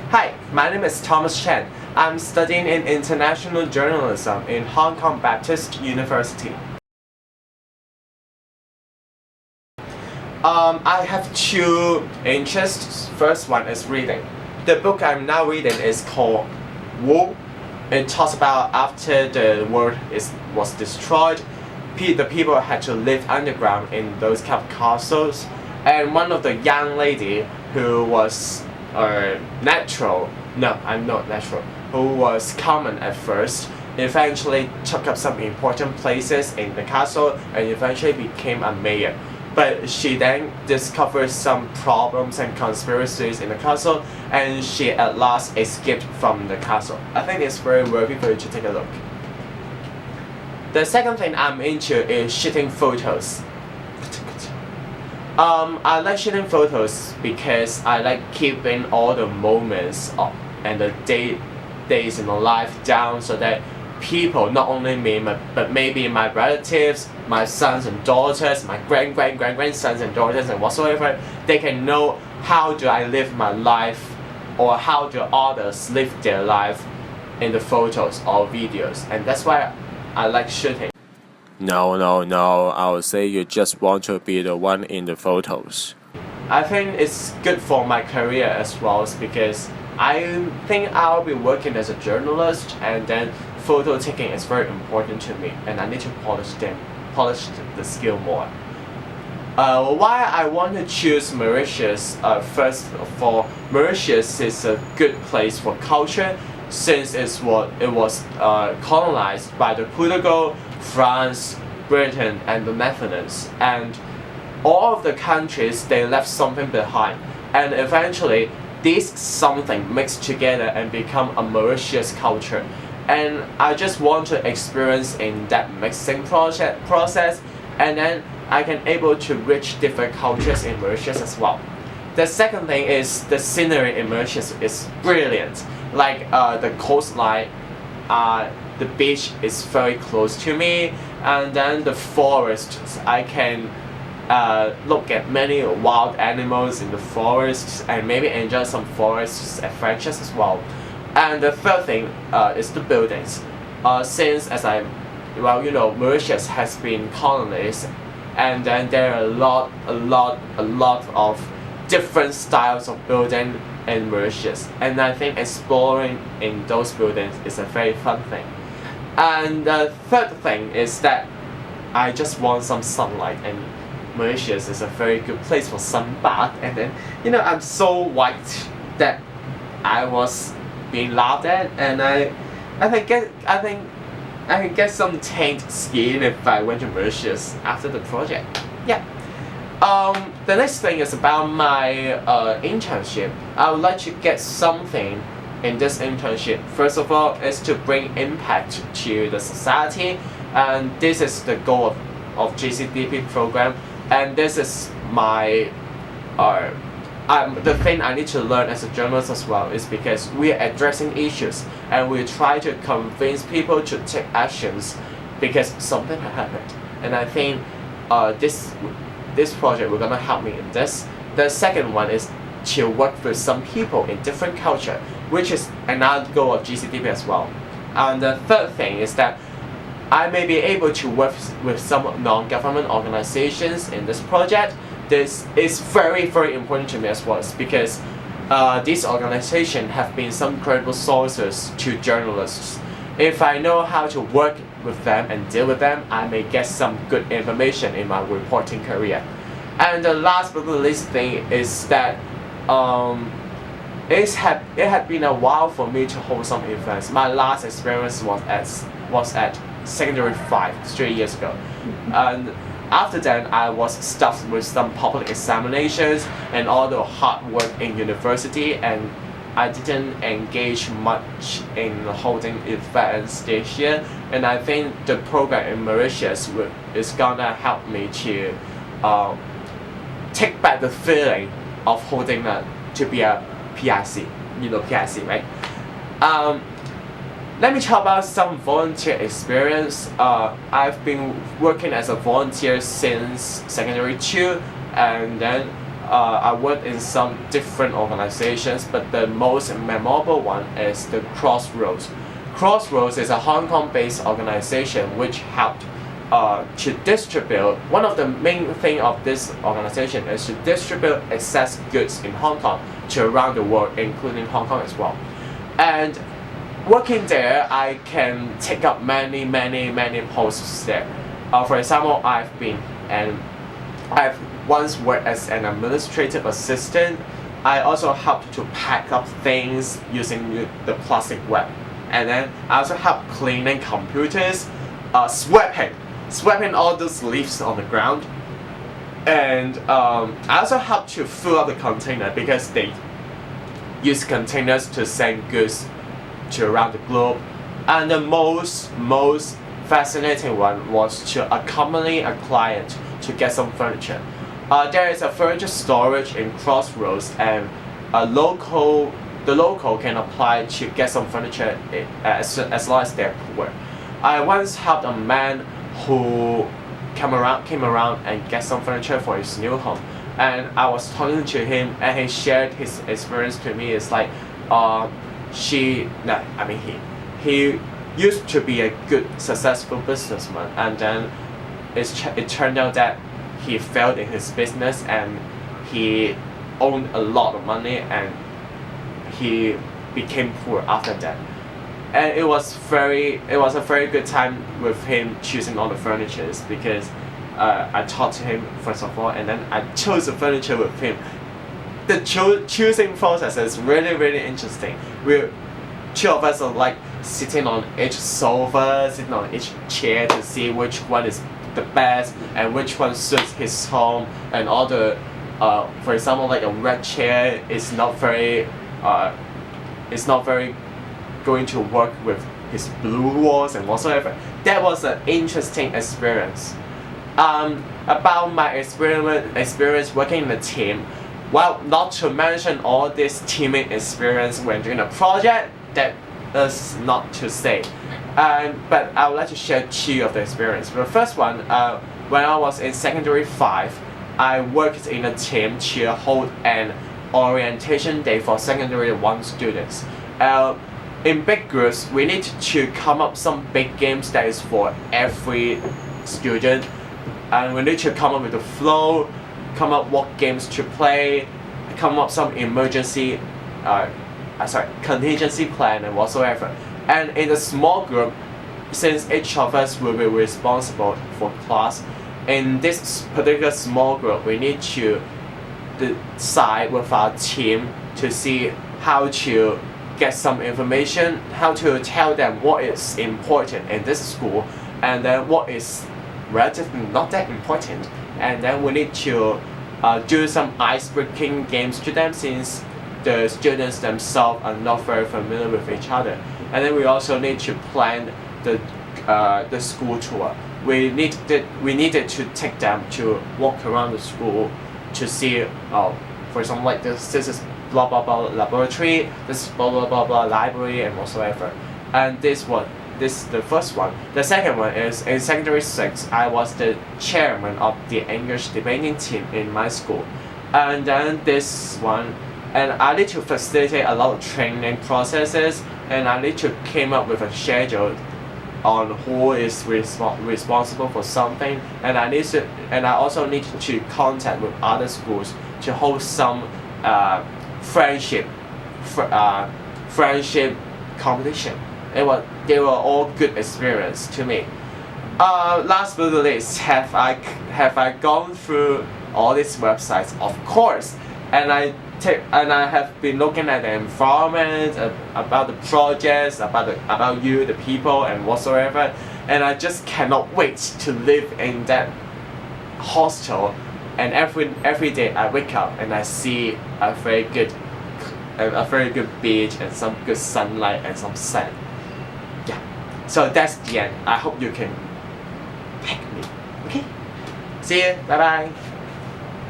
Hi, my name is Thomas Chen. I'm studying in international journalism in Hong Kong Baptist University. I have two interests. First one is reading. The book I'm now reading is called Wu. It talks about after the world was destroyed, the people had to live underground in those kind of castles. And one of the young lady who was natural, no, I'm not natural, who was common at first, eventually took up some important places in the castle and eventually became a mayor. But she then discovered some problems and conspiracies in the castle, and she at last escaped from the castle. I think it's very worthy for you to take a look. The second thing I'm into is shooting photos. I like shooting photos because I like keeping all the moments and the days in my life down so that people, not only me, but maybe my relatives, my sons and daughters, my grandsons and daughters and whatsoever, they can know how do I live my life or how do others live their life in the photos or videos. And that's why I like shooting. No, I would say you just want to be the one in the photos. I think it's good for my career as well because I think I'll be working as a journalist, and then photo taking is very important to me and I need to polish the skill more. Why I want to choose Mauritius? First of all, Mauritius is a good place for culture since it was colonized by the Portugal, France, Britain and the Netherlands, and all of the countries they left something behind, and eventually this something mixed together and become a Mauritius culture. And I just want to experience in that mixing process, and then I can able to reach different cultures in Mauritius as well. The second thing is the scenery in Mauritius is brilliant. Like the coastline, the beach is very close to me, and then the forests, I can look at many wild animals in the forests and maybe enjoy some forest adventures as well. And the third thing is the buildings. Since Mauritius has been colonized, and then there are a lot of different styles of building in Mauritius, and I think exploring in those buildings is a very fun thing. And the third thing is that I just want some sunlight, and Mauritius is a very good place for sunbath. And then I'm so white that I was being laughed at, and I can get some tanned skin if I went to Mauritius after the project. Yeah. The next thing is about my internship. I would like to get something in this internship. First of all, is to bring impact to the society, and this is the goal of GCDP program. And this is my the thing I need to learn as a journalist as well, is because we are addressing issues and we try to convince people to take actions because something has happened. And I think this project will gonna help me in this. The second one is to work with some people in different culture, which is another goal of GCDP as well. And the third thing is that I may be able to work with some non-government organizations in this project. This is very important to me as well, because these organizations have been some credible sources to journalists. If I know how to work with them and deal with them, I may get some good information in my reporting career. And the last but not least thing is that it had been a while for me to hold some events. My last experience was at Secondary 5 3 years ago, and after that I was stuffed with some public examinations and all the hard work in university, and I didn't engage much in holding events this year. And I think the program in Mauritius is gonna help me to take back the feeling of holding to be a PIC. You know PIC, right? Let me talk about some volunteer experience. I've been working as a volunteer since Secondary 2, and then I worked in some different organizations, but the most memorable one is the Crossroads. Crossroads is a Hong Kong-based organization which helped to distribute. One of the main thing of this organization is to distribute excess goods in Hong Kong to around the world, including Hong Kong as well. And working there, I can take up many posts there. For example, I've once worked as an administrative assistant. I also helped to pack up things using the plastic wrap, and then I also helped cleaning computers, sweeping all those leaves on the ground, and I also helped to fill up the container because they use containers to send goods to around the globe. And the most fascinating one was to accompany a client to get some furniture. There is a furniture storage in Crossroads, and the local can apply to get some furniture as long as they're poor. I once helped a man who came around and get some furniture for his new home, and I was talking to him, and he shared his experience to me. It's like he used to be a good successful businessman, and then it turned out that he failed in his business and he owned a lot of money and he became poor after that. And it was a very good time with him choosing all the furnitures, because I talked to him first of all, and then I chose the furniture with him. The choosing process is really interesting. Two of us are like sitting on each sofa, sitting on each chair to see which one is the best and which one suits his home, and all the for example, like a red chair is not very going to work with his blue walls and whatsoever. That was an interesting experience. About my experience working in a team, well, not to mention all this teaming experience when doing a project, that is not to say. But I would like to share two of the experience. The first one, when I was in secondary 5, I worked in a team to hold an orientation day for secondary 1 students. In big groups, we need to come up some big games that is for every student, and we need to come up with the flow, come up what games to play, come up some contingency plan and whatsoever. And in a small group, since each of us will be responsible for class, in this particular small group, we need to decide with our team to see how to get some information, how to tell them what is important in this school, and then what is relatively not that important. And then we need to do some ice-breaking games to them, since the students themselves are not very familiar with each other. And then we also need to plan the school tour. We needed to take them to walk around the school to see, for example, like this is blah blah blah laboratory, this blah blah blah blah library and whatsoever. And this is the first one. The second one is in secondary 6, I was the chairman of the English debating team in my school. And then this one, and I need to facilitate a lot of training processes, and I need to come up with a schedule on who is responsible for something, and I also need to contact with other schools to hold some friendship competition. They were all good experience to me. Last but not least, have I gone through all these websites? Of course, and I have been looking at the environment, about the projects, about you, the people, and whatsoever, and I just cannot wait to live in that hostel. And every day I wake up and I see a very good beach and some good sunlight and some sand. Yeah, so that's the end. I hope you can pick me. Okay, see you. Bye bye.